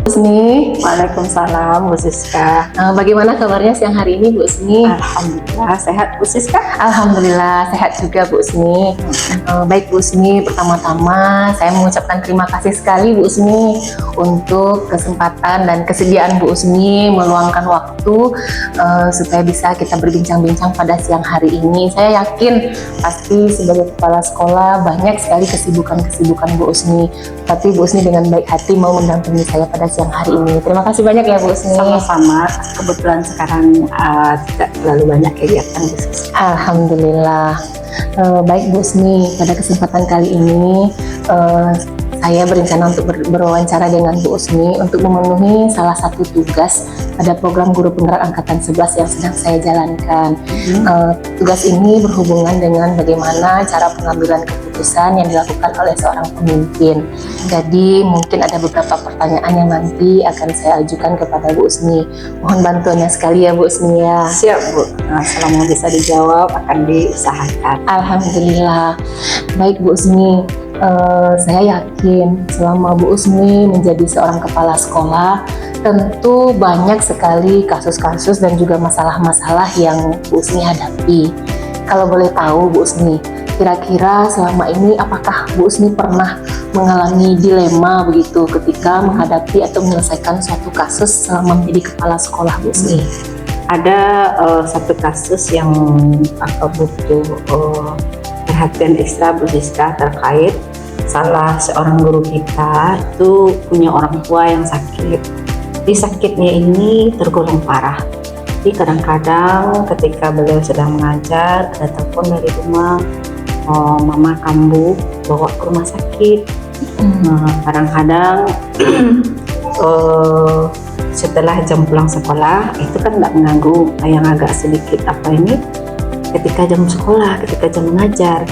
Usni, Waalaikumsalam, Bu Siska. bagaimana kabarnya siang hari ini Bu Usni? Alhamdulillah sehat, Bu Siska. Alhamdulillah sehat juga Bu Usni. Baik Bu Usni, pertama-tama saya mengucapkan terima kasih sekali Bu Usni untuk kesempatan dan kesediaan Bu Usni meluangkan waktu supaya bisa kita berbincang-bincang pada siang hari ini. Saya yakin pasti sebagai kepala sekolah banyak sekali kesibukan-kesibukan Bu Usni, tapi Bu Usni dengan baik hati mau mendampingi saya pada siang hari ini. Terima kasih banyak ya Bu Usni. Sama-sama. Kebetulan sekarang tidak terlalu banyak kegiatan, Bu Siska. Alhamdulillah. Baik Bu Usni, pada kesempatan kali ini saya berencana untuk berwawancara dengan Bu Usni untuk memenuhi salah satu tugas pada program Guru Penggerak Angkatan 11 yang sedang saya jalankan. Tugas ini berhubungan dengan bagaimana cara pengambilan keputusan yang dilakukan oleh seorang pemimpin. Jadi mungkin ada beberapa pertanyaan yang nanti akan saya ajukan kepada Bu Usni. Mohon bantuannya sekali ya Bu Usni ya. Siap, Bu. Selama bisa dijawab akan diusahakan. Alhamdulillah. Baik Bu Usni, saya yakin selama Bu Usni menjadi seorang kepala sekolah, tentu banyak sekali kasus-kasus dan juga masalah-masalah yang Bu Usni hadapi. Kalau boleh tahu Bu Usni, kira-kira selama ini apakah Bu Usni pernah mengalami dilema begitu ketika menghadapi atau menyelesaikan suatu kasus selama menjadi kepala sekolah Bu Usni? Ada satu kasus yang butuh perhatian ekstra, Bu Siska, terkait salah seorang guru kita itu punya orang tua yang sakit. Di sakitnya ini tergolong parah. Jadi kadang-kadang ketika beliau sedang mengajar, ada telepon dari rumah, mama kambuh bawa ke rumah sakit. Nah, kadang-kadang setelah jam pulang sekolah itu kan nggak mengganggu, yang agak sedikit ketika jam sekolah, ketika jam mengajar,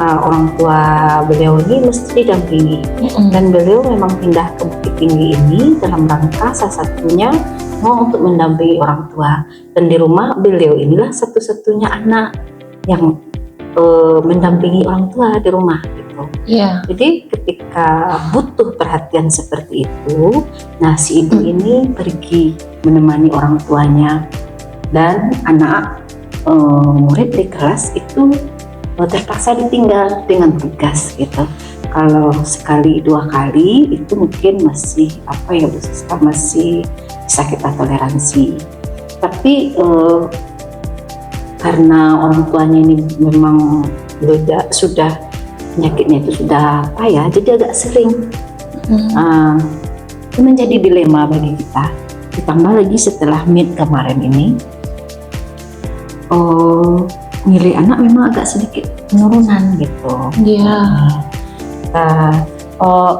orang tua beliau ini mesti didampingi. Dan beliau memang pindah ke Bukit Tinggi ini dalam rangka salah satunya mau untuk mendampingi orang tua. Dan di rumah beliau inilah satu-satunya anak yang mendampingi orang tua di rumah gitu. Jadi ketika butuh perhatian seperti itu, nah si ibu ini pergi menemani orang tuanya, dan anak murid di kelas itu terpaksa ditinggal dengan tugas gitu. Kalau sekali dua kali itu mungkin masih Bu Siska, masih bisa kita toleransi. Tapi karena orang tuanya ini memang sudah penyakitnya itu sudah jadi agak sering. Itu menjadi dilema bagi kita. Ditambah lagi setelah meet kemarin ini, nilai anak memang agak sedikit penurunan gitu.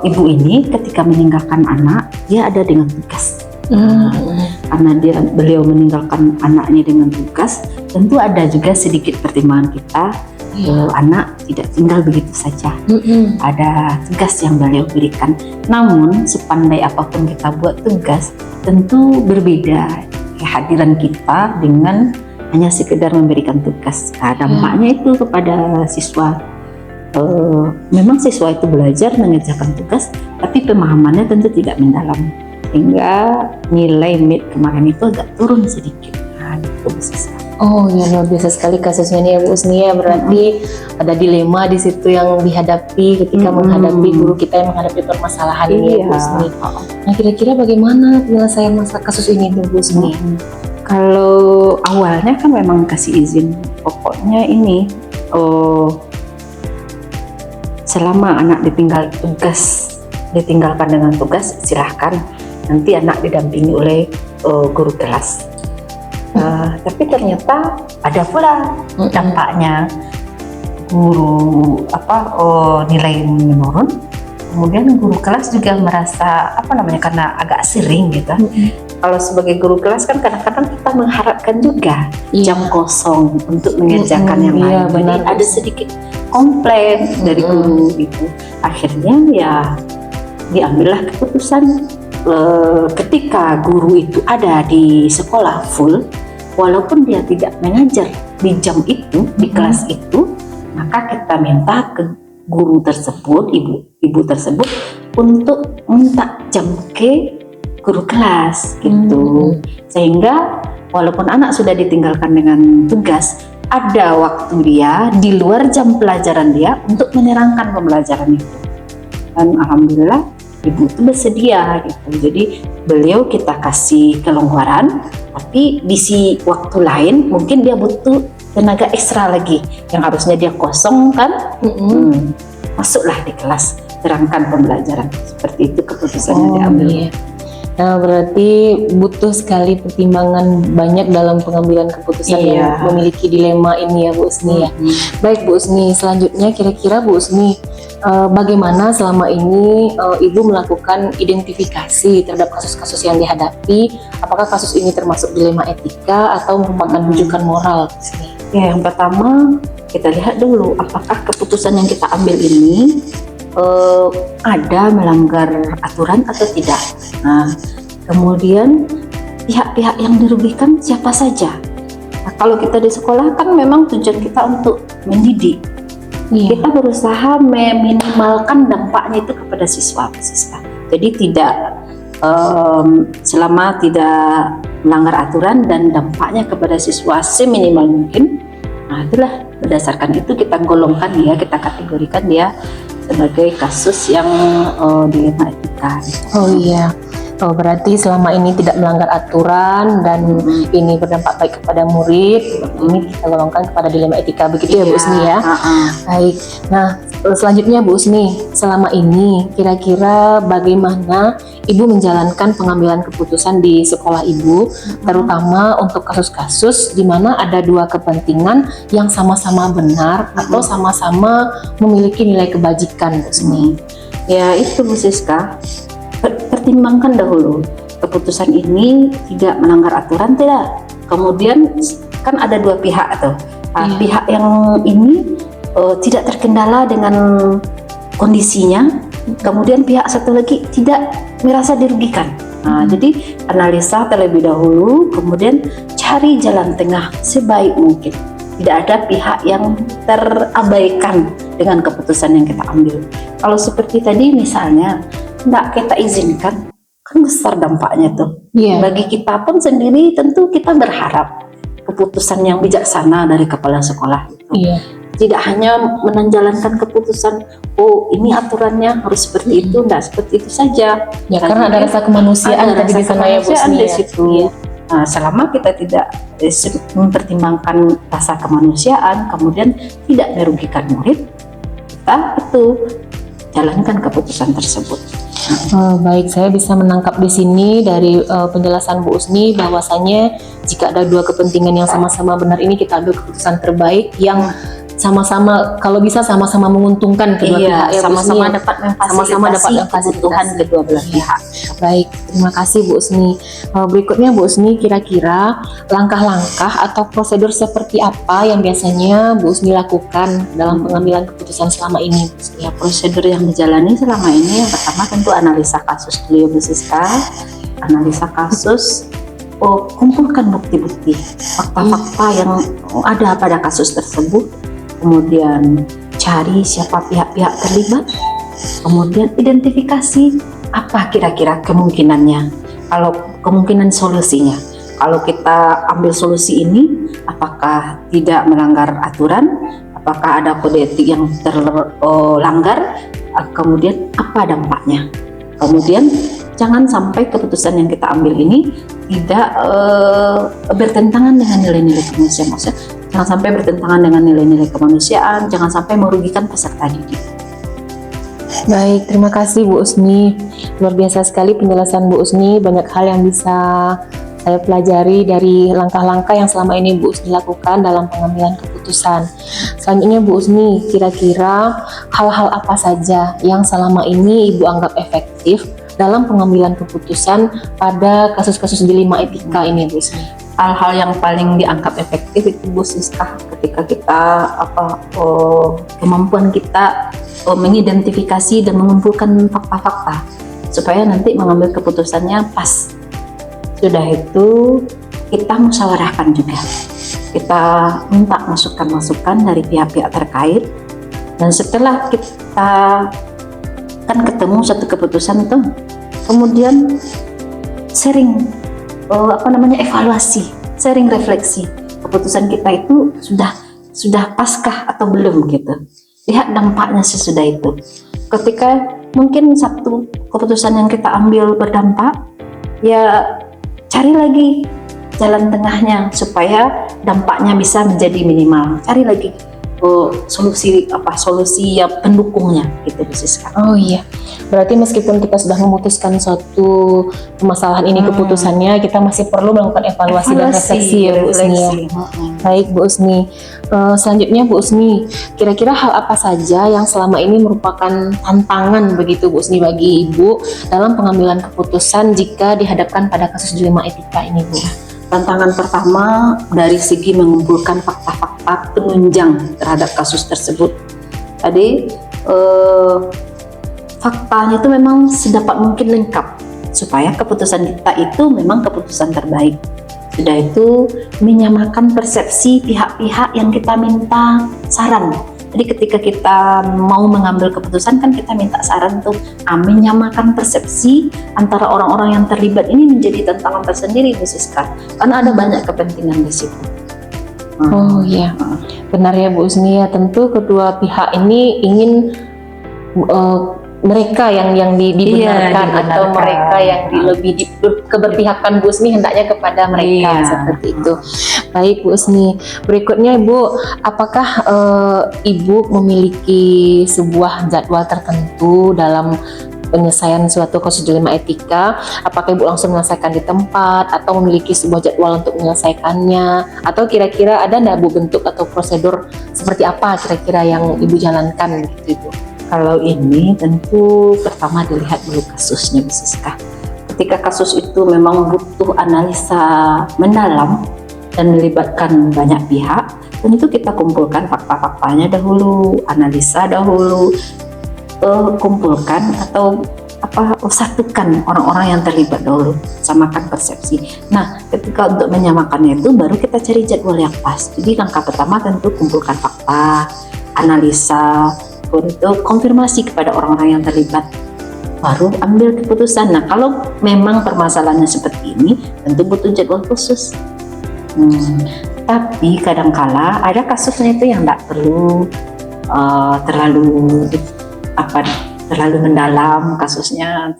Ibu ini ketika meninggalkan anak, dia ada dengan tugas. Karena beliau meninggalkan anaknya dengan tugas, tentu ada juga sedikit pertimbangan kita. Anak tidak tinggal begitu saja. Ada tugas yang beliau berikan. Namun sepandai apapun kita buat tugas, tentu berbeda kehadiran kita dengan hanya sekedar memberikan tugas. Dampaknya itu kepada siswa. Memang siswa itu belajar mengerjakan tugas, tapi pemahamannya tentu tidak mendalam, sehingga nilai meet kemarin itu agak turun sedikit. Itu Bu Siska. Oh ya, luar biasa sekali kasusnya nih ya Bu Usni ya. Berarti ada dilema di situ yang dihadapi ketika menghadapi guru kita yang menghadapi permasalahan ini ya Bu Usni. Nah, kira-kira bagaimana penyelesaian masalah kasus ini Bu Usni? Kalau awalnya kan memang kasih izin, pokoknya ini selama anak ditinggalkan dengan tugas, silahkan, nanti anak didampingi oleh guru kelas. Tapi ternyata ada pula dampaknya, guru nilai menurun, kemudian guru kelas juga merasa karena agak sering gitu. Kalau sebagai guru kelas kan kadang-kadang kita mengharapkan juga jam kosong untuk mengerjakan yang lain. Jadi ada sedikit komplain dari guru gitu. Akhirnya ya diambillah keputusan ketika guru itu ada di sekolah full, walaupun dia tidak mengajar di jam itu, di kelas itu, maka kita minta ke guru tersebut, ibu tersebut, untuk minta jam ke guru kelas gitu. Sehingga walaupun anak sudah ditinggalkan dengan tugas, ada waktu dia di luar jam pelajaran dia untuk menerangkan pembelajaran itu. Dan alhamdulillah ibu itu bersedia gitu. Jadi beliau kita kasih kelonggaran, tapi di waktu lain mungkin dia butuh tenaga ekstra lagi yang harusnya dia kosong kan. Masuklah di kelas, terangkan pembelajaran. Seperti itu keputusannya diambil. Iya. Nah, berarti butuh sekali pertimbangan banyak dalam pengambilan keputusan yang memiliki dilema ini ya Bu Usni ya. Baik Bu Usni, selanjutnya kira-kira Bu Usni bagaimana selama ini Ibu melakukan identifikasi terhadap kasus-kasus yang dihadapi? Apakah kasus ini termasuk dilema etika atau merupakan rujukan moral? Ya, yang pertama kita lihat dulu apakah keputusan yang kita ambil ini ada melanggar aturan atau tidak. Nah, kemudian pihak-pihak yang dirugikan siapa saja. Nah, kalau kita di sekolah kan memang tujuan kita untuk mendidik. Kita berusaha meminimalkan dampaknya itu kepada siswa-siswa. Jadi tidak selama tidak melanggar aturan dan dampaknya kepada siswa seminimal mungkin. Nah, itulah berdasarkan itu kita golongkan dia, kita kategorikan dia sebagai kasus yang dilema etika. Oh iya. Oh, berarti selama ini tidak melanggar aturan dan ini berdampak baik kepada murid, ini kita golongkan kepada dilema etika, begitu ya Bu Usni ya. Baik. Nah, selanjutnya Bu Usni, selama ini kira-kira bagaimana Ibu menjalankan pengambilan keputusan di sekolah Ibu, terutama untuk kasus-kasus di mana ada dua kepentingan yang sama-sama benar atau sama-sama memiliki nilai kebajikan Bu Usni? Ya itu Bu Siska, pertimbangkan dahulu keputusan ini tidak melanggar aturan tidak. Kemudian kan ada dua pihak tuh. Pihak yang ini tidak terkendala dengan kondisinya, kemudian pihak satu lagi tidak merasa dirugikan. Nah, jadi analisa terlebih dahulu, kemudian cari jalan tengah sebaik mungkin. Tidak ada pihak yang terabaikan dengan keputusan yang kita ambil. Kalau seperti tadi misalnya nggak kita izinkan, kan besar dampaknya tuh. Bagi kita pun sendiri tentu kita berharap keputusan yang bijaksana dari kepala sekolah itu. Tidak hanya menjalankan keputusan, oh ini aturannya harus seperti itu, enggak seperti itu saja. Ya, karena ada rasa kemanusiaan di situ. Nah, selama kita tidak mempertimbangkan rasa kemanusiaan, kemudian tidak merugikan murid, kita itu jalankan keputusan tersebut. Baik, saya bisa menangkap di sini dari penjelasan Bu Usni bahwasanya jika ada dua kepentingan yang sama-sama benar ini kita ambil keputusan terbaik yang sama-sama, kalau bisa sama-sama menguntungkan kedua pihak ya, sama-sama dapat memfasilitasi kebutuhan kedua belah pihak. Baik, terima kasih Bu Usni. Berikutnya Bu Usni, kira-kira langkah-langkah atau prosedur seperti apa yang biasanya Bu Usni lakukan dalam pengambilan keputusan selama ini? Ya, prosedur yang dijalani selama ini yang pertama tentu analisa kasus dulu Bu Siska. Analisa kasus, kumpulkan bukti-bukti, fakta-fakta yang ada pada kasus tersebut. Kemudian cari siapa pihak-pihak terlibat, kemudian identifikasi apa kira-kira kemungkinannya, kalau kemungkinan solusinya. Kalau kita ambil solusi ini, apakah tidak melanggar aturan, apakah ada kode etik yang terlanggar, kemudian apa dampaknya. Kemudian jangan sampai keputusan yang kita ambil ini tidak bertentangan dengan nilai-nilai kemanusiaan. Maksudnya, jangan sampai bertentangan dengan nilai-nilai kemanusiaan, jangan sampai merugikan peserta didik. Baik, terima kasih Bu Usni. Luar biasa sekali penjelasan Bu Usni, banyak hal yang bisa saya pelajari dari langkah-langkah yang selama ini Bu Usni lakukan dalam pengambilan keputusan. Selanjutnya Bu Usni, kira-kira hal-hal apa saja yang selama ini Ibu anggap efektif dalam pengambilan keputusan pada kasus-kasus dilema etika ini Bu Usni? Hal-hal yang paling dianggap efektif itu Bu Siska, ketika kita kemampuan kita mengidentifikasi dan mengumpulkan fakta-fakta supaya nanti mengambil keputusannya pas. Sudah itu kita musyawarahkan juga, kita minta masukan-masukan dari pihak-pihak terkait, dan setelah kita kan ketemu satu keputusan itu, kemudian sering evaluasi, sering refleksi keputusan kita itu sudah paskah atau belum gitu. Lihat dampaknya sesudah itu. Ketika mungkin satu keputusan yang kita ambil berdampak, ya cari lagi jalan tengahnya supaya dampaknya bisa menjadi minimal. Cari lagi solusi ya pendukungnya gitu Bu Siska. Oh iya, berarti meskipun kita sudah memutuskan suatu permasalahan ini keputusannya, kita masih perlu melakukan evaluasi dan refleksi ya Bu Usni ya. Baik Bu Usni, selanjutnya Bu Usni, kira-kira hal apa saja yang selama ini merupakan tantangan begitu Bu Usni bagi Ibu dalam pengambilan keputusan jika dihadapkan pada kasus dilema etika ini Bu? Tantangan pertama dari segi mengumpulkan fakta-fakta penunjang terhadap kasus tersebut. Tadi faktanya itu memang sedapat mungkin lengkap supaya keputusan kita itu memang keputusan terbaik. Sudah itu menyamakan persepsi pihak-pihak yang kita minta saran. Jadi ketika kita mau mengambil keputusan kan kita minta saran tuh, menyamakan persepsi antara orang-orang yang terlibat ini menjadi tantangan tersendiri Bu Siska, karena ada banyak kepentingan di situ. Oh iya, benar ya Bu Usni ya, tentu kedua pihak ini ingin mereka yang dibenarkan, atau mereka yang lebih keberpihakan Bu Usni hendaknya kepada mereka seperti itu. Baik Bu Usni, berikutnya Ibu, apakah Ibu memiliki sebuah jadwal tertentu dalam penyelesaian suatu kasus dilema etika? Apakah Ibu langsung menyelesaikan di tempat atau memiliki sebuah jadwal untuk menyelesaikannya, atau kira-kira ada nggak Bu bentuk atau prosedur seperti apa kira-kira yang Ibu jalankan gitu Ibu? Kalau ini tentu pertama dilihat dulu kasusnya Bu Siska. Ketika kasus itu memang butuh analisa mendalam dan melibatkan banyak pihak, tentu kita kumpulkan fakta-faktanya dahulu, analisa dahulu, kumpulkan atau satukan orang-orang yang terlibat dahulu, samakan persepsi. Nah, ketika untuk menyamakannya itu baru kita cari jadwal yang pas. Jadi langkah pertama tentu kumpulkan fakta, analisa, itu konfirmasi kepada orang-orang yang terlibat, baru ambil keputusan. Nah, kalau memang permasalahannya seperti ini, tentu butuh jadwal khusus. Tapi kadangkala ada kasusnya itu yang tidak perlu terlalu mendalam, kasusnya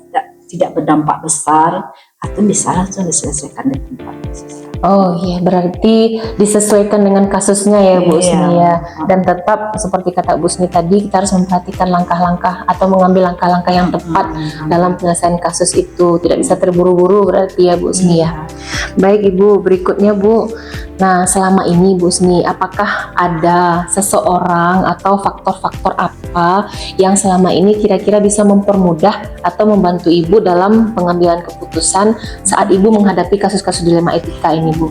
tidak berdampak besar, atau bisa langsung diselesaikan di tempat. Oh iya, berarti disesuaikan dengan kasusnya ya Bu Usni ya. Dan tetap seperti kata Bu Usni tadi, kita harus memperhatikan langkah-langkah atau mengambil langkah-langkah yang tepat dalam penyelesaian kasus itu. Tidak bisa terburu-buru berarti ya Bu Usni ya. Baik Ibu, berikutnya Bu. Nah, selama ini Bu Usni, apakah ada seseorang atau faktor-faktor apa yang selama ini kira-kira bisa mempermudah atau membantu Ibu dalam pengambilan keputusan saat Ibu menghadapi kasus-kasus dilema etika ini Bu?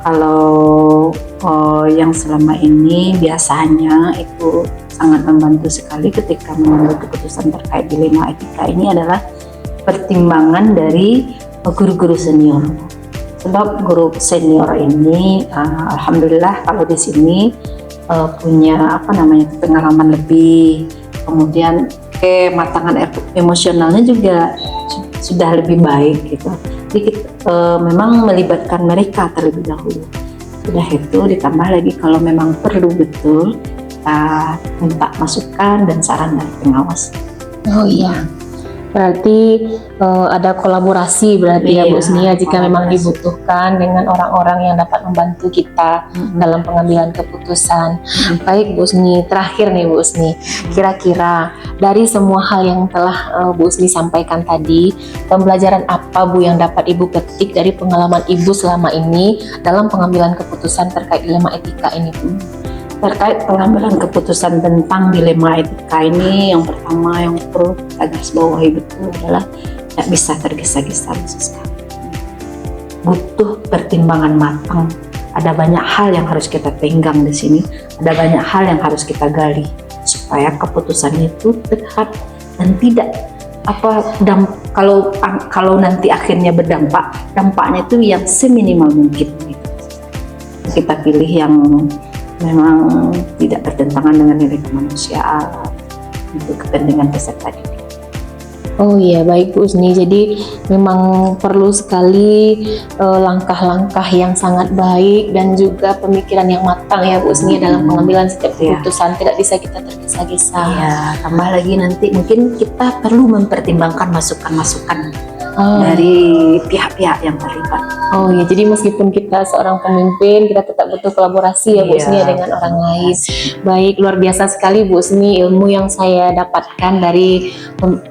Kalau yang selama ini biasanya itu sangat membantu sekali ketika mengambil keputusan terkait dilema etika ini adalah pertimbangan dari guru-guru senior. Sebab guru senior ini, alhamdulillah kalau di sini punya pengalaman lebih, kemudian kematangan emosionalnya juga sudah lebih baik gitu. Jadi memang melibatkan mereka terlebih dahulu. Sudah itu ditambah lagi kalau memang perlu betul kita minta masukan dan saran dari pengawas. Oh iya. Berarti ada kolaborasi berarti ya Bu Usni ya, jika memang dibutuhkan dengan orang-orang yang dapat membantu kita dalam pengambilan keputusan. Baik Bu Usni, terakhir nih Bu Usni, kira-kira dari semua hal yang telah Bu Usni sampaikan tadi, pembelajaran apa Bu yang dapat Ibu petik dari pengalaman Ibu selama ini dalam pengambilan keputusan terkait dilema etika ini Bu? Terkait pengambilan keputusan tentang dilema etika ini, yang pertama yang perlu kita garis bawahi betul adalah tidak bisa tergesa-gesa. Butuh pertimbangan matang. Ada banyak hal yang harus kita tenggang di sini. Ada banyak hal yang harus kita gali supaya keputusan itu tepat dan tidak kalau nanti akhirnya berdampak, dampaknya itu yang seminimal mungkin. Kita pilih yang memang tidak bertentangan dengan nilai kemanusiaan untuk kepentingan peserta didik. Oh iya, baik Bu Usni. Jadi memang perlu sekali langkah-langkah yang sangat baik dan juga pemikiran yang matang ya Bu Usni dalam pengambilan setiap keputusan. Tidak bisa kita tergesa-gesa. Ya, tambah lagi nanti mungkin kita perlu mempertimbangkan masukan-masukan dari pihak-pihak yang terlibat. Oh ya, jadi meskipun kita seorang pemimpin, kita tetap butuh kolaborasi ya Bu Usni dengan orang lain. Baik, luar biasa sekali Bu Usni ilmu yang saya dapatkan dari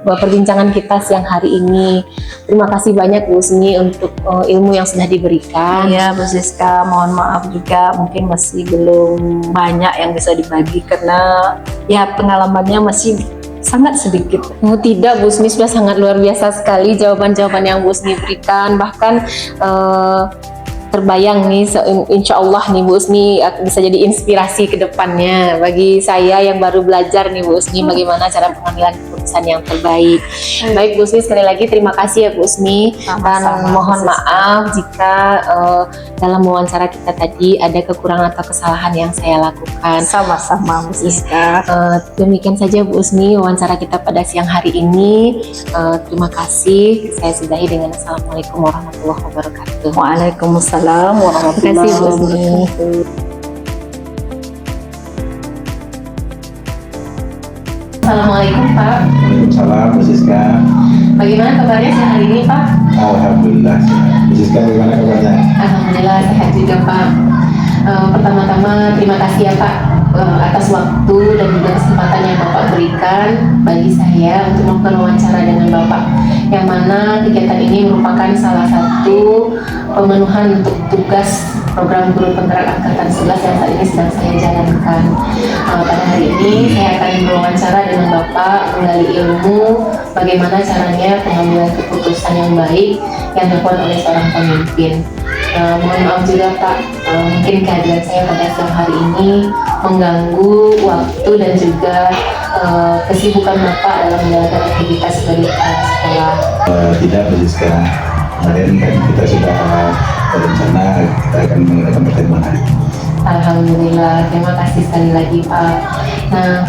perbincangan kita siang hari ini. Terima kasih banyak Bu Usni untuk ilmu yang sudah diberikan. Ya Bu Siska, mohon maaf juga mungkin masih belum banyak yang bisa dibagi karena ya pengalamannya masih sangat sedikit. Oh tidak, Bu Usni sudah sangat luar biasa sekali jawaban-jawaban yang Bu Usni berikan. Bahkan terbayang nih, insya Allah nih Bu Usni bisa jadi inspirasi ke depannya bagi saya yang baru belajar nih Bu Usni bagaimana cara pengambilan keputusan yang terbaik. Baik Bu Usni, sekali lagi terima kasih ya Bu Usni, dan mohon maaf jika dalam wawancara kita tadi ada kekurangan atau kesalahan yang saya lakukan. Sama-sama Bu Siska. Demikian saja Bu Usni wawancara kita pada siang hari ini. Terima kasih. Saya sudahi dengan Assalamualaikum warahmatullahi wabarakatuh. Waalaikumsalam warahmatullahi wabarakatuh. Assalamualaikum Pak. Waalaikumsalam Bu Siska. Bagaimana kabarnya siang hari ini Pak? Alhamdulillah. Bu Siska bagaimana kabarnya? Alhamdulillah sehat juga Pak. Pertama-tama terima kasih ya Pak atas waktu dan juga kesempatan yang Bapak berikan bagi saya untuk melakukan wawancara dengan Bapak, yang mana kegiatan ini merupakan salah satu pemenuhan untuk tugas program guru penggerak angkatan 11 yang saat ini sedang saya jalankan. Pada hari ini saya akan berwawancara dengan Bapak menggali ilmu bagaimana caranya pengambilan keputusan yang baik yang dilakukan oleh seorang pemimpin. Mohon maaf juga Pak, mungkin kehadiran saya pada siang hari ini mengganggu waktu dan juga kesibukan Bapak dalam menjalankan aktivitas sebagai kepala sekolah. Tidak Bu Siska. Kemarin kan kita sudah berencana kita akan mengadakan pertemuan hari ini. Alhamdulillah, terima kasih sekali lagi Pak. Nah,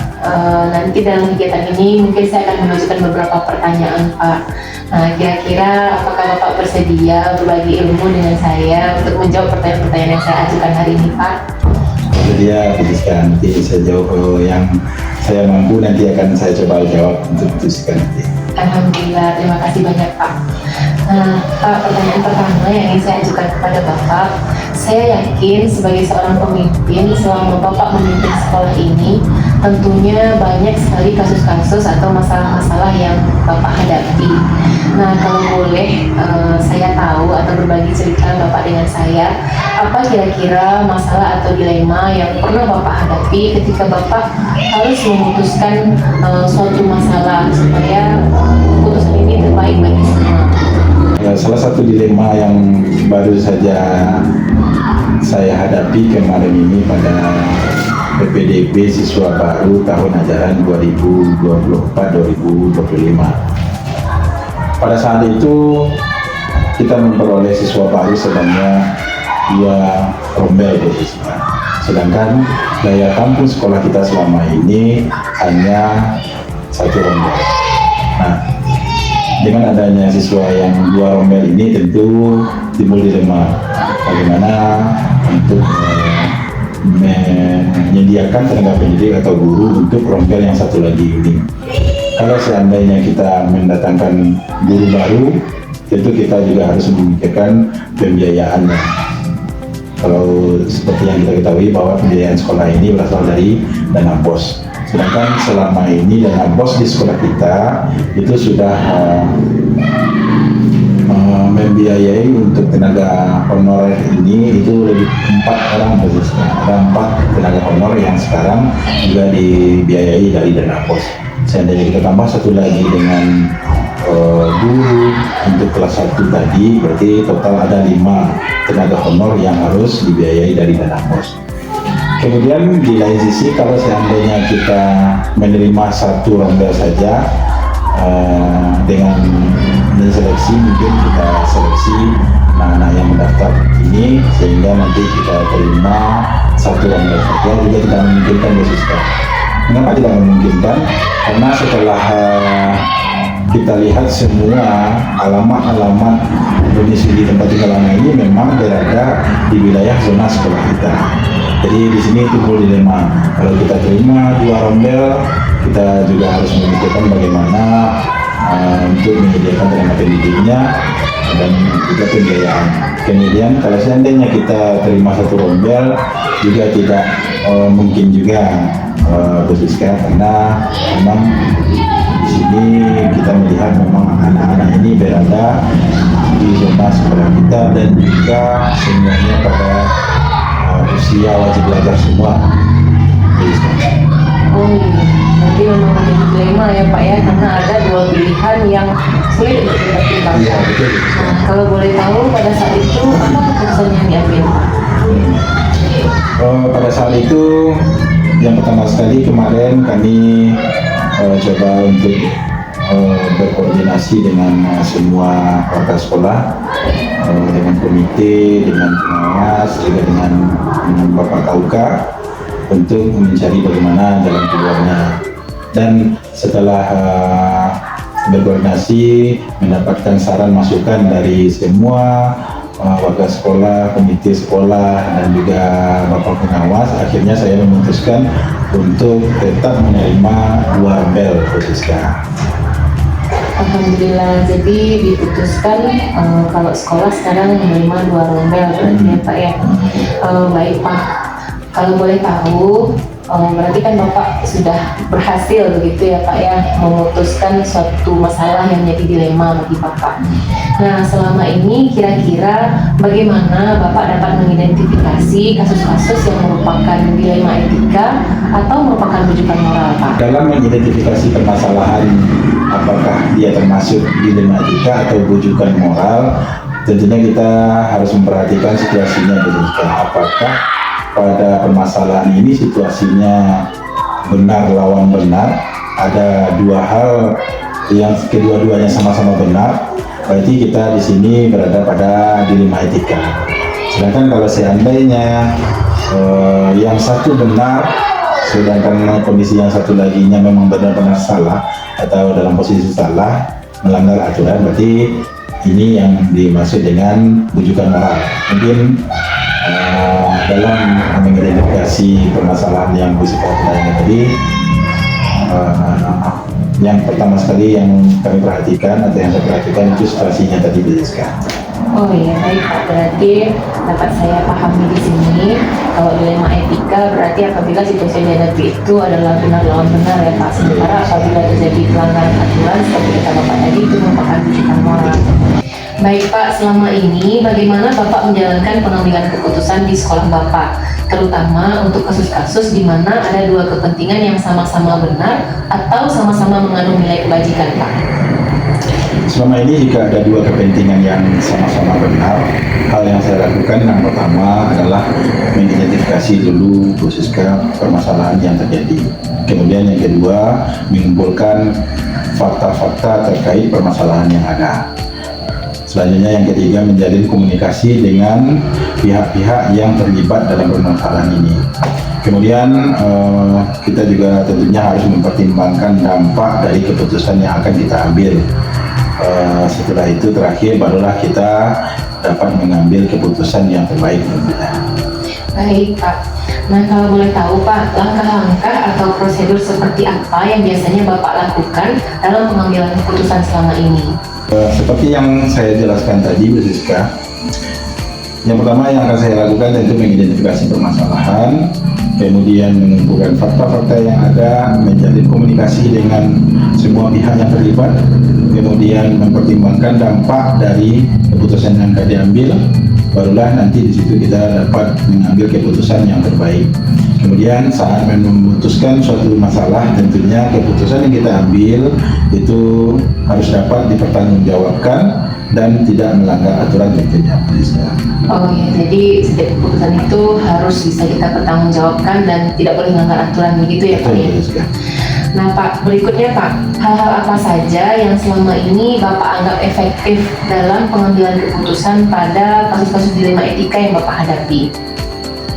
nanti dalam kegiatan ini mungkin saya akan mengajukan beberapa pertanyaan Pak. Nah, kira-kira apakah Bapak bersedia berbagi ilmu dengan saya untuk menjawab pertanyaan-pertanyaan yang saya ajukan hari ini Pak? Jadi ya Bu Siska, nanti saya jawab yang saya mampu, nanti akan saya coba jawab untuk Bu Siska nanti. Alhamdulillah, terima kasih banyak Pak. Nah Pak, pertanyaan pertama yang ingin saya ajukan kepada Bapak, saya yakin sebagai seorang pemimpin selama Bapak memimpin sekolah ini tentunya banyak sekali kasus-kasus atau masalah-masalah yang Bapak hadapi. Nah kalau boleh saya tahu atau berbagi cerita Bapak dengan saya, apa kira-kira masalah atau dilema yang pernah Bapak hadapi ketika Bapak harus memutuskan suatu masalah supaya keputusan ini terbaik bagi semua? Salah satu dilema yang baru saja saya hadapi kemarin ini pada PPDB siswa baru tahun ajaran 2024-2025. Pada saat itu kita memperoleh siswa baru sebanyak 2 rombel Bu Siska. Sedangkan daya tampung sekolah kita selama ini hanya 1 rombel. Nah, dengan adanya siswa yang 2 rombel ini tentu timbul dilema bagaimana untuk menyediakan tenaga pendidik atau guru untuk rombel yang satu lagi ini. Kalau seandainya kita mendatangkan guru baru, tentu kita juga harus memikirkan pembiayaannya. Kalau seperti yang kita ketahui bahwa pembiayaan sekolah ini berasal dari dana BOS. Sedangkan selama ini dana BOS di sekolah kita itu sudah membiayai untuk tenaga honorer ini itu lebih 4 orang khususnya. Ada 4 tenaga honor yang sekarang juga dibiayai dari dana BOS. Seandainya kita tambah satu lagi dengan guru untuk kelas 1 tadi, berarti total ada 5 tenaga honor yang harus dibiayai dari dana BOS. Kemudian di lain sisi, kalau seandainya kita menerima 1 rombel saja dengan seleksi, mungkin kita seleksi anak-anak yang mendaftar ini sehingga nanti kita terima 1 rombel saja, juga tidak memungkinkan Bu Siska. Mengapa tidak memungkinkan? Karena setelah kita lihat semua alamat-alamat domisili tempat tinggal anak ini memang berada di wilayah zona sekolah kita. Jadi di sini timbul dilema. Kalau kita terima 2 rombel, kita juga harus memikirkan bagaimana untuk menyediakan tenaga pendidiknya dan juga pembiayaan. Kemudian kalau seandainya kita terima 1 rombel juga tidak mungkin juga berdiskar, karena memang di sini kita melihat memang anak-anak ini berada di zona sekolah kita dan juga semuanya pada usia wajib belajar semua. Oh iya, berarti memang menjadi dilema ya Pak ya, karena ada 2 pilihan yang sulit untuk dipertimbangkan. Iya, betul. Nah, kalau boleh tahu pada saat itu apa keputusan yang diambil Pak? Pada saat itu yang pertama sekali kemarin kami coba untuk berkoordinasi dengan semua warga sekolah, dengan komite, dengan pengawas, juga dengan Bapak KUK untuk mencari bagaimana jalan keluarnya. Dan setelah berkoordinasi mendapatkan saran masukan dari semua warga sekolah, komite sekolah, dan juga Bapak pengawas, akhirnya saya memutuskan untuk tetap menerima 2 rombel Francisca. Alhamdulillah, jadi diputuskan kalau sekolah sekarang menerima 2 rombel berarti ya Pak ya. Baik Pak, kalau boleh tahu, berarti kan Bapak sudah berhasil begitu ya Pak ya, memutuskan suatu masalah yang menjadi dilema bagi Bapak. Nah, selama ini kira-kira bagaimana Bapak dapat mengidentifikasi kasus-kasus yang merupakan dilema etika atau merupakan rujukan moral Pak? Dalam mengidentifikasi permasalahan apakah dia termasuk dilema etika atau rujukan moral, tentunya kita harus memperhatikan situasinya dulu. Apakah pada permasalahan ini situasinya benar lawan benar, ada 2 hal yang kedua-duanya sama-sama benar, berarti kita di sini berada pada dilema etika. Sedangkan kalau seandainya yang satu benar, sedangkan kondisi yang satu laginya memang benar-benar salah atau dalam posisi salah, melanggar aturan, berarti ini yang dimaksud dengan rujukan moral. Mungkin dalam mengidentifikasi permasalahan yang bersifat lainnya tadi, yang pertama sekali yang kami perhatikan atau yang saya perhatikan itu situasinya tadi berdasarkan. Oh iya, baik Pak, berarti dapat saya pahami di sini kalau dilema etika berarti apabila situasi yang dihadapi itu adalah benar lawan benar ya Pak, sementara apabila terjadi pelanggaran aturan seperti kata Bapak tadi itu merupakan rujukan moral. Baik Pak, selama ini bagaimana Bapak menjalankan pengambilan keputusan di sekolah Bapak, terutama untuk kasus-kasus di mana ada 2 kepentingan yang sama-sama benar atau sama-sama mengandung nilai kebajikan Pak? Selama ini jika ada 2 kepentingan yang sama-sama benar, hal yang saya lakukan yang pertama adalah mengidentifikasi dulu khususnya permasalahan yang terjadi. Kemudian yang kedua, mengumpulkan fakta-fakta terkait permasalahan yang ada. Selanjutnya yang ketiga, menjalin komunikasi dengan pihak-pihak yang terlibat dalam permasalahan ini. Kemudian kita juga tentunya harus mempertimbangkan dampak dari keputusan yang akan kita ambil. Setelah itu terakhir barulah kita dapat mengambil keputusan yang terbaik tentunya. Baik Pak, nah kalau boleh tahu Pak, langkah-langkah atau prosedur seperti apa yang biasanya Bapak lakukan dalam pengambilan keputusan selama ini? Seperti yang saya jelaskan tadi Bu Siska, yang pertama yang akan saya lakukan tentu mengidentifikasi permasalahan, kemudian mengumpulkan fakta-fakta yang ada, menjalin komunikasi dengan semua pihak yang terlibat, kemudian mempertimbangkan dampak dari keputusan yang akan diambil, barulah nanti di situ kita dapat mengambil keputusan yang terbaik. Kemudian saat memutuskan suatu masalah, tentunya keputusan yang kita ambil itu harus dapat dipertanggungjawabkan dan tidak melanggar aturan tentunya. Oh ya, jadi setiap keputusan itu harus bisa kita pertanggungjawabkan dan tidak boleh melanggar aturan begitu ya Pak? Betul. Nah Pak, berikutnya Pak, hal-hal apa saja yang selama ini Bapak anggap efektif dalam pengambilan keputusan pada kasus-kasus dilema etika yang Bapak hadapi?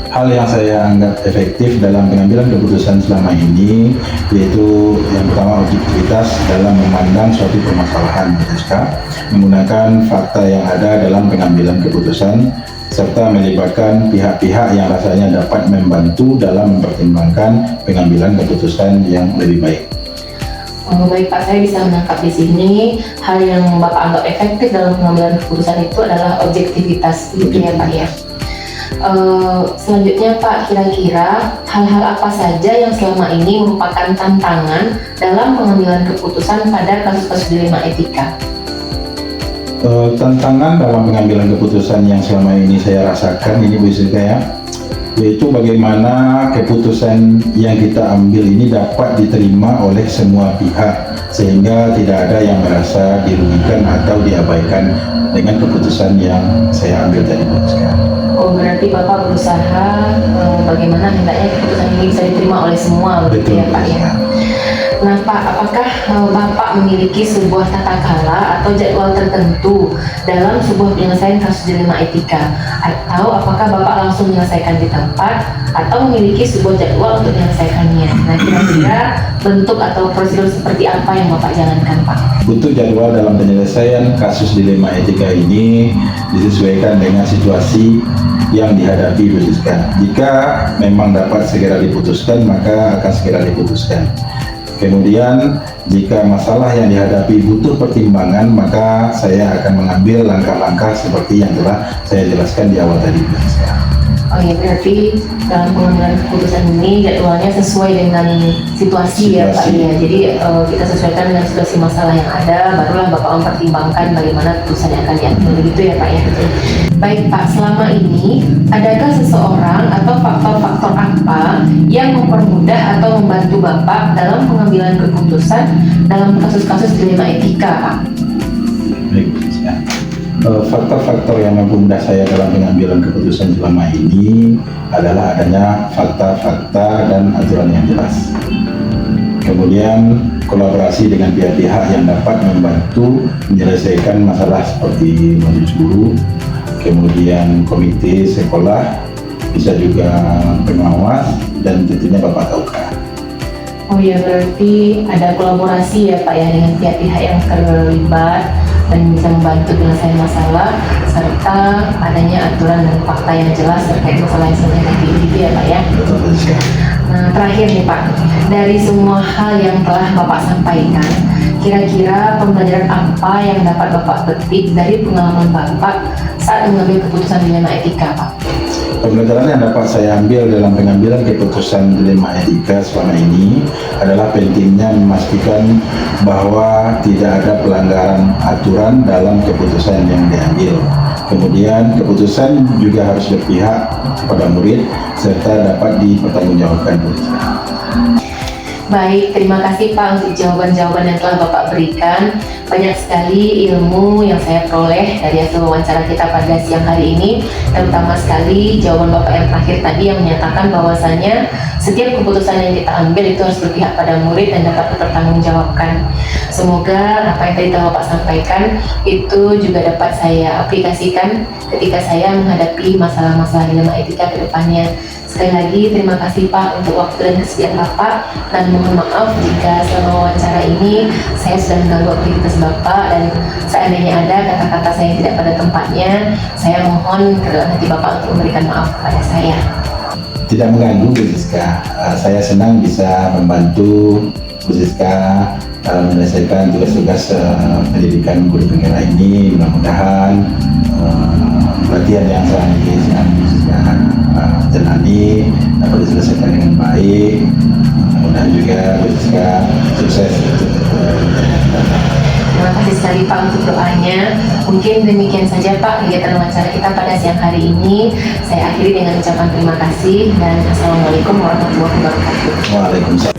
hal yang saya anggap efektif dalam pengambilan keputusan selama ini, yaitu yang pertama objektivitas dalam memandang suatu permasalahan, menggunakan fakta yang ada dalam pengambilan keputusan, serta melibatkan pihak-pihak yang rasanya dapat membantu dalam mempertimbangkan pengambilan keputusan yang lebih baik. Oh, baik Pak, saya bisa menangkap di sini hal yang Bapak anggap efektif dalam pengambilan keputusan itu adalah objektivitas, gitu ya Pak ya. Selanjutnya Pak, kira-kira hal-hal apa saja yang selama ini merupakan tantangan dalam pengambilan keputusan pada kasus-kasus dilema etika? Tantangan dalam pengambilan keputusan yang selama ini saya rasakan ini Bu Siska ya, yaitu bagaimana keputusan yang kita ambil ini dapat diterima oleh semua pihak sehingga tidak ada yang merasa dirugikan atau diabaikan dengan keputusan yang saya ambil tadi Bu Siska. Oh, berarti Bapak berusaha bagaimana hendaknya keputusan ini bisa diterima oleh semua, begitu ya Pak ya. Nah Pak, apakah Bapak memiliki sebuah tata cara atau jadwal tertentu dalam sebuah penyelesaian kasus dilema etika? Atau apakah Bapak langsung menyelesaikan di tempat atau memiliki sebuah jadwal untuk menyelesaikannya? Nah, kira-kira bentuk atau prosedur seperti apa yang Bapak jalankan Pak? Untuk jadwal dalam penyelesaian kasus dilema etika ini disesuaikan dengan situasi yang dihadapi Bu Siska. Jika memang dapat segera diputuskan, maka akan segera diputuskan. Kemudian jika masalah yang dihadapi butuh pertimbangan, maka saya akan mengambil langkah-langkah seperti yang telah saya jelaskan di awal tadi Bu Siska. Oh ya, berarti dalam pengambilan keputusan ini jadwalnya sesuai dengan situasi ya Pak ya. Jadi kita sesuaikan dengan situasi masalah yang ada, barulah Bapak mempertimbangkan bagaimana keputusan yang akan diambil, begitu ya Pak ya. Baik Pak, selama ini adakah seseorang atau faktor-faktor apa yang mempermudah atau membantu Bapak dalam pengambilan keputusan dalam kasus-kasus dilema etika Pak? Baik, ya. Faktor-faktor yang mempermudah saya dalam pengambilan keputusan selama ini adalah adanya fakta-fakta dan aturan yang jelas. Kemudian kolaborasi dengan pihak-pihak yang dapat membantu menyelesaikan masalah seperti majelis guru, kemudian komite sekolah, bisa juga pengawas, dan tentunya Bapak Tauka. Oh ya, berarti ada kolaborasi ya Pak ya dengan pihak-pihak yang terlibat dan bisa membantu penyelesaian masalah, serta adanya aturan dan fakta yang jelas terkait masalah yang sedang dihadapi ya Pak ya. Nah, terakhir nih Pak, dari semua hal yang telah Bapak sampaikan, kira-kira pembelajaran apa yang dapat Bapak petik dari pengalaman Bapak saat mengambil keputusan dilema etika Pak? Pembelajaran yang dapat saya ambil dalam pengambilan keputusan dilema etika selama ini adalah pentingnya memastikan bahwa tidak ada pelanggaran aturan dalam keputusan yang diambil. Kemudian keputusan juga harus berpihak pada murid serta dapat dipertanggungjawabkan. Baik, terima kasih Pak untuk jawaban-jawaban yang telah Bapak berikan. Banyak sekali ilmu yang saya peroleh dari hasil wawancara kita pada siang hari ini, terutama sekali jawaban Bapak yang terakhir tadi yang menyatakan bahwasanya setiap keputusan yang kita ambil itu harus berpihak pada murid dan dapat dipertanggungjawabkan. Semoga apa yang tadi telah Bapak sampaikan itu juga dapat saya aplikasikan ketika saya menghadapi masalah-masalah dilema etika ke depannya. Sekali lagi terima kasih Pak untuk waktu dan kesediaan Bapak, dan mohon maaf jika selama wawancara ini saya sudah mengganggu aktivitas Bapak, dan seandainya ada kata-kata saya yang tidak pada tempatnya, saya mohon kedalam hati Bapak untuk memberikan maaf kepada saya. Tidak mengganggu Bu Siska, saya senang bisa membantu Bu Siska dalam menyelesaikan tugas-tugas pendidikan guru negara ini. Mudah-mudahan pelatihan yang selama ini Bu Siska jalani dapat diselesaikan dengan baik. Mudah-mudahan juga Bu Siska sukses. Terima kasih sekali Pak untuk doanya. Mungkin demikian saja Pak kegiatan wawancara kita pada siang hari ini. Saya akhiri dengan ucapan terima kasih dan Assalamualaikum warahmatullahi wabarakatuh. Waalaikumsalam.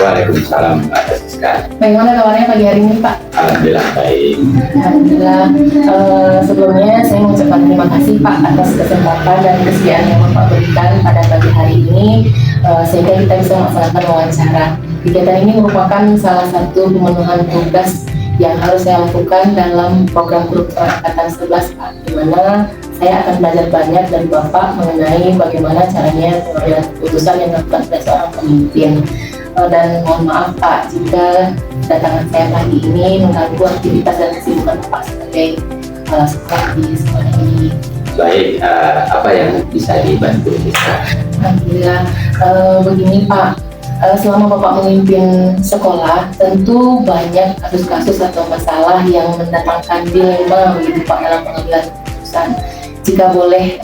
Waalaikumsalam Pak Siska. Bagaimana kabarnya pagi hari ini Pak? Alhamdulillah baik. Alhamdulillah. Sebelumnya saya mengucapkan terima kasih Pak atas kesempatan dan kesediaan yang Bapak berikan pada pagi hari ini sehingga kita bisa melaksanakan wawancara. Kegiatan ini merupakan salah satu pemenuhan tugas yang harus saya lakukan dalam program grup angkatan 11 Pak, di mana saya akan belajar banyak dari Bapak mengenai bagaimana caranya pengambilan keputusan yang dilakukan oleh seorang pemimpin. Dan mohon maaf Pak jika kedatangan saya pagi ini mengganggu aktivitas dan kesibukan Bapak sebagai kepala sekolah di sekolah ini. Baik, apa yang bisa dibantu kita? Alhamdulillah. Begini Pak, selama Bapak memimpin sekolah, tentu banyak kasus-kasus atau masalah yang mendatangkan dilema begitu Pak dalam pengambilan keputusan. Jika boleh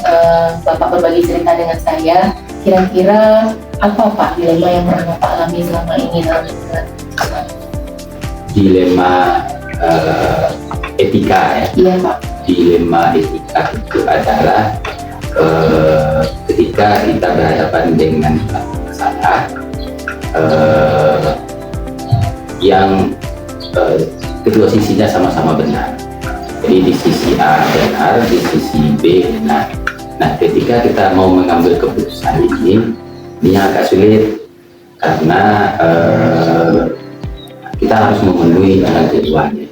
Bapak berbagi cerita dengan saya, kira-kira apa Pak dilema yang pernah Bapak alami selama ini dalam pengambilan keputusan? Dilema etika ya? Iya Pak. Dilema etika itu adalah ketika kita berhadapan dengan masalah yang kedua sisinya sama-sama benar. Jadi di sisi A benar, di sisi B benar. Nah, ketika kita mau mengambil keputusan ini agak sulit karena kita harus memenuhi keduanya.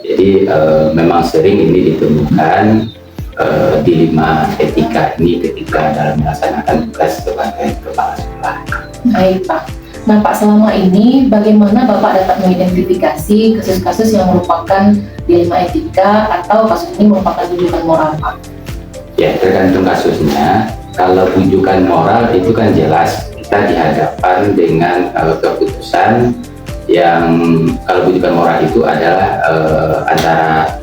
Jadi memang sering ini ditemukan dilema etika ini ketika dalam melaksanakan tugas sebagai kepala sekolah. Baik Pak. Nah Pak, selama ini bagaimana Bapak dapat mengidentifikasi kasus-kasus yang merupakan dilema etika atau kasus ini merupakan rujukan moral Pak? Ya, tergantung kasusnya. Kalau rujukan moral itu kan jelas kita dihadapkan dengan keputusan yang kalau rujukan moral itu adalah antara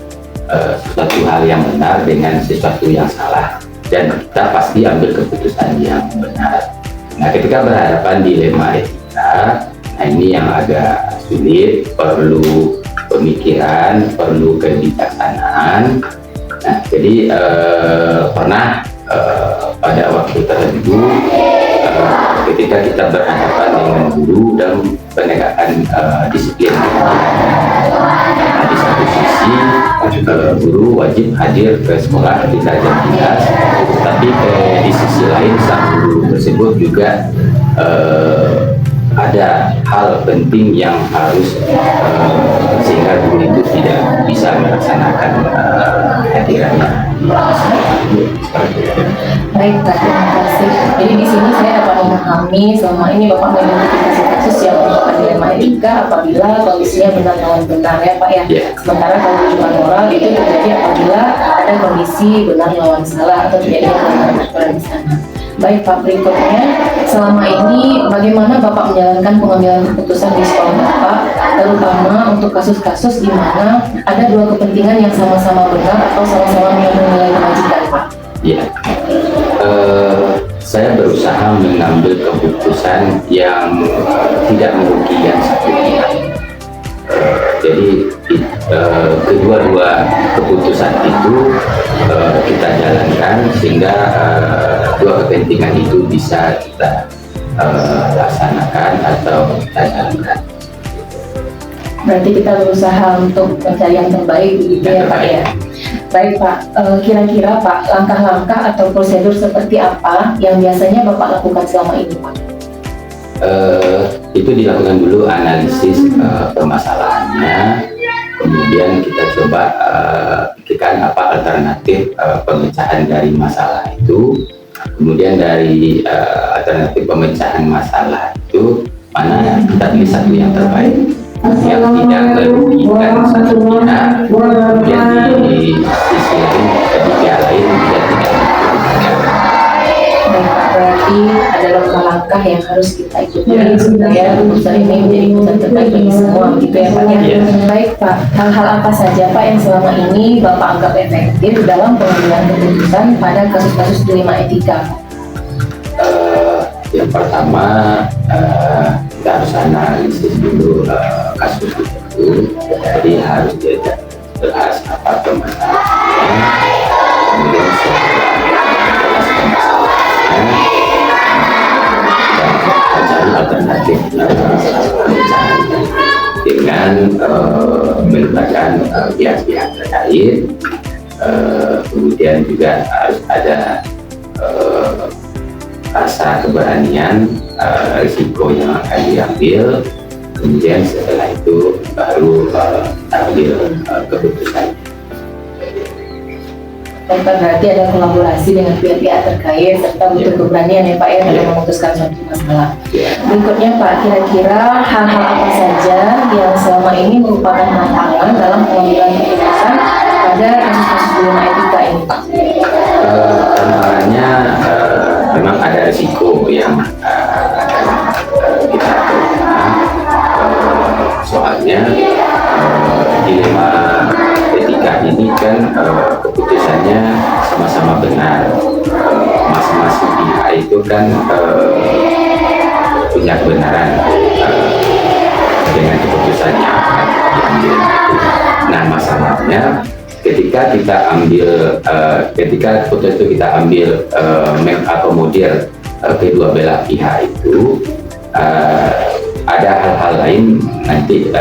sesuatu hal yang benar dengan sesuatu yang salah, dan kita pasti ambil keputusan yang benar. Nah, ketika berhadapan dilema etika, nah ini yang agak sulit, perlu pemikiran, perlu kebijaksanaan. Nah, jadi pernah pada waktu tertentu ketika kita berhadapan dengan guru dalam penegakan disiplin. Nah, di satu sisi guru wajib hadir ke sekolah ketika jam 13, tapi di sisi lain sang guru tersebut juga ada hal penting yang harus sehingga guru itu tidak bisa melaksanakan hadirannya. Baik Pak, terima kasih. Jadi di sini saya dapat memahami selama ini Bapak mengidentifikasi kasus yang merupakan dilema etika apabila kondisinya benar lawan benar ya Pak ya. Yeah. Sementara kalau rujukan moral itu terjadi apabila ada kondisi benar lawan salah atau tidak ada aturan di sana. Baik Pak, berikutnya selama ini bagaimana Bapak menjalankan pengambilan keputusan di sekolah Bapak, terutama untuk kasus-kasus di mana ada dua kepentingan yang sama-sama benar atau sama-sama menilai kewajiban Pak? Ya, saya berusaha mengambil keputusan yang tidak merugikan satu pihak. Jadi kedua-dua keputusan itu kita jalankan sehingga dua kepentingan itu bisa kita laksanakan atau kita jalankan. Berarti kita berusaha untuk mencari yang terbaik gitu ya Pak ya. Baik Pak, kira-kira Pak langkah-langkah atau prosedur seperti apa yang biasanya Bapak lakukan selama ini Pak? Itu dilakukan dulu analisis permasalahannya, kemudian kita coba pikirkan apa alternatif pemecahan dari masalah itu, kemudian dari alternatif pemecahan masalah itu mana kita pilih satu yang terbaik yang tidak merugikan satu pihak, kemudian di sisi lain di pihak lain juga tidak merugikan. Berarti ada langkah-langkah yang harus kita ikuti supaya keputusan ini menjadi keputusan terbaik bagi semua gitu ya Pak ya. Baik Pak, hal-hal apa saja Pak yang selama ini Bapak anggap efektif dalam pengambilan keputusan pada kasus-kasus dilema etika? Yang pertama kita harus analisis dulu kasus itu, jadi harus jelas apa permasalahannya, kemudian setelah jelas permasalahannya dan cari alternatif pemecahan dengan melibatkan pihak-pihak terkait. Kemudian juga harus ada rasa keberanian risiko yang akan diambil, kemudian setelah itu baru ambil keputusan. Pak, berarti ada kolaborasi dengan pihak-pihak terkait serta butuh keberanian ya Pak ya dalam memutuskan suatu masalah. Berikutnya Pak, kira-kira hal-hal apa saja yang selama ini merupakan tantangan dalam pengambilan keputusan pada kasus-kasus dilema etika ini Pak? Tantangannya memang ada risiko yang kita terima, soalnya dilema etika ini kan keputusannya sama-sama benar, masing-masing pihak itu kan punya kebenaran dengan keputusan yang akan diambil. Nah masalahnya ketika kita ambil ketika keputusan itu kita ambil mengakomodir kedua belah pihak itu, ada hal-hal lain nanti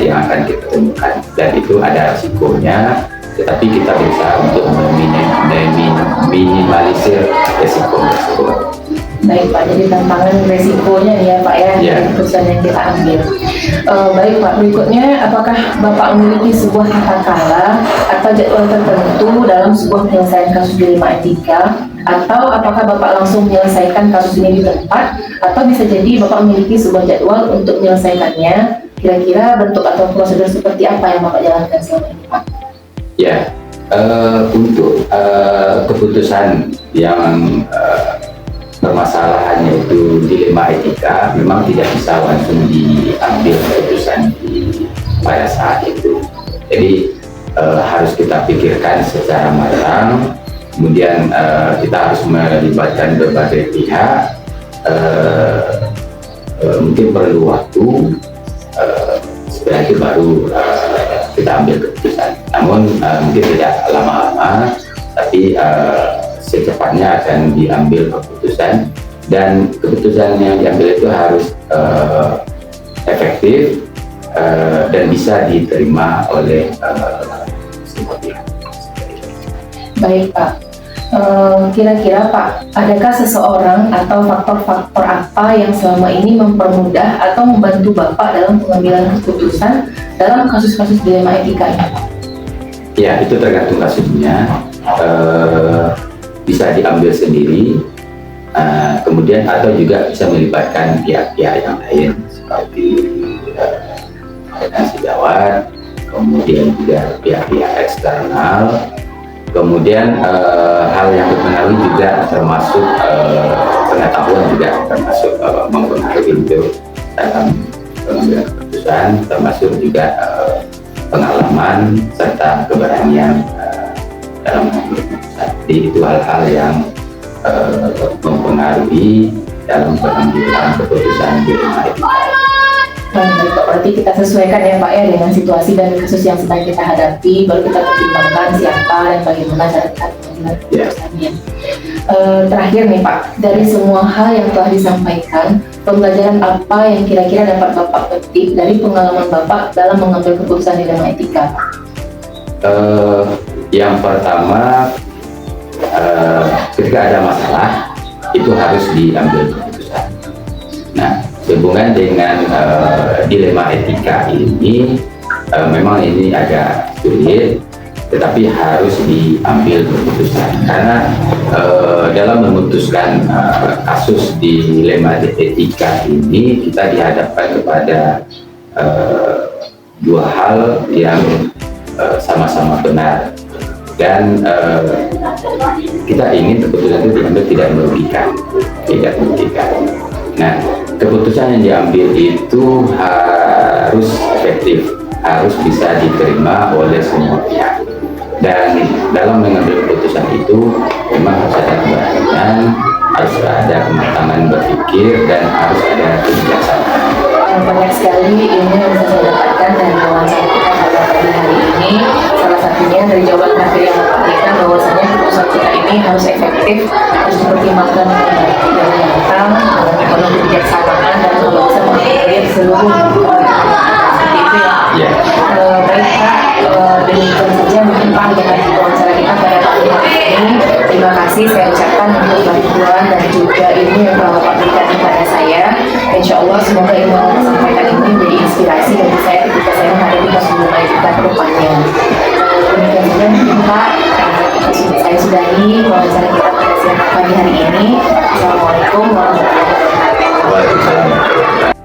yang akan kita temukan, dan itu ada risikonya, tetapi kita berusaha untuk meminimalisir risiko tersebut. Baik Pak, jadi tantangan resikonya ya Pak ya, dari keputusan yang kita ambil. Baik Pak, berikutnya apakah Bapak memiliki sebuah tata cara atau jadwal tertentu dalam sebuah penyelesaian kasus dilema etika, atau apakah Bapak langsung menyelesaikan kasus ini di tempat, atau bisa jadi Bapak memiliki sebuah jadwal untuk menyelesaikannya? Kira-kira bentuk atau prosedur seperti apa yang Bapak jalankan selama ini Pak? Ya, untuk keputusan yang permasalahannya itu dilema etika, memang tidak bisa langsung diambil keputusan pada saat itu. Jadi harus kita pikirkan secara matang, kemudian kita harus melibatkan berbagai pihak, mungkin perlu waktu, setelah itu baru kita ambil keputusan. Namun mungkin tidak lama-lama, tapi secepatnya akan diambil keputusan, dan keputusan yang diambil itu harus efektif dan bisa diterima oleh semua pihak. Baik Pak, kira-kira Pak, adakah seseorang atau faktor-faktor apa yang selama ini mempermudah atau membantu Bapak dalam pengambilan keputusan dalam kasus-kasus dilema etika ini? Ya, itu tergantung kasusnya. Bisa diambil sendiri, kemudian atau juga bisa melibatkan pihak-pihak yang lain seperti koordinasi gawat, kemudian juga pihak-pihak eksternal, kemudian hal yang berpengaruh juga termasuk pengetahuan, juga termasuk mempengaruhi untuk dalam pengambilan keputusan, termasuk juga pengalaman serta keberanian dalam mengambil keputusan. Jadi itu hal-hal yang mempengaruhi dalam pengambilan keputusan dilema etika. Baik Pak, berarti kita sesuaikan ya Pak ya dengan situasi dan kasus yang sedang kita hadapi, baru kita pertimbangkan siapa dan bagaimana cara kita mengambil keputusannya. Terakhir nih Pak, dari semua hal yang telah disampaikan, pembelajaran apa yang kira-kira dapat Bapak petik dari pengalaman Bapak dalam mengambil keputusan dilema etika Pak? Yang pertama, ketika ada masalah itu harus diambil keputusan. Nah, sehubungan dengan dilema etika ini, memang ini agak sulit, tetapi harus diambil keputusan karena dalam memutuskan kasus dilema etika ini kita dihadapkan kepada dua hal yang sama-sama benar, dan kita ingin keputusan itu diambil tidak merugikan. Nah, keputusan yang diambil itu harus efektif, harus bisa diterima oleh semua pihak, dan dalam mengambil keputusan itu memang harus ada keberanian, harus ada kematangan berpikir, dan harus ada kebijaksanaan. Banyak sekali ilmu yang bisa saya dapatkan dari wawancara kita pada pagi hari ini. Salah satunya dari jawaban terakhir yang Bapak berikan, bahwasanya keputusan kita ini harus efektif, harus dipertimbangkan dengan baik dan matang, dengan penuh kebijaksanaan, dan kalau bisa mengakomodir seluruh seperti itu ya. Baik Pak, demikian saja mungkin Pak dengan wawancara kita pada pagi hari ini. Terima kasih saya ucapkan untuk bantuan dan juga ilmu yang telah Bapak berikan kepada saya. Insya Allah semoga ilmu yang saya sampaikan ini menjadi kita ke depannya. Demikian saja mungkin Pak, saya sudahi wawancara kita pada siang pagi hari ini. Assalamualaikum warahmatullahi wabarakatuh. Waalaikumsalam.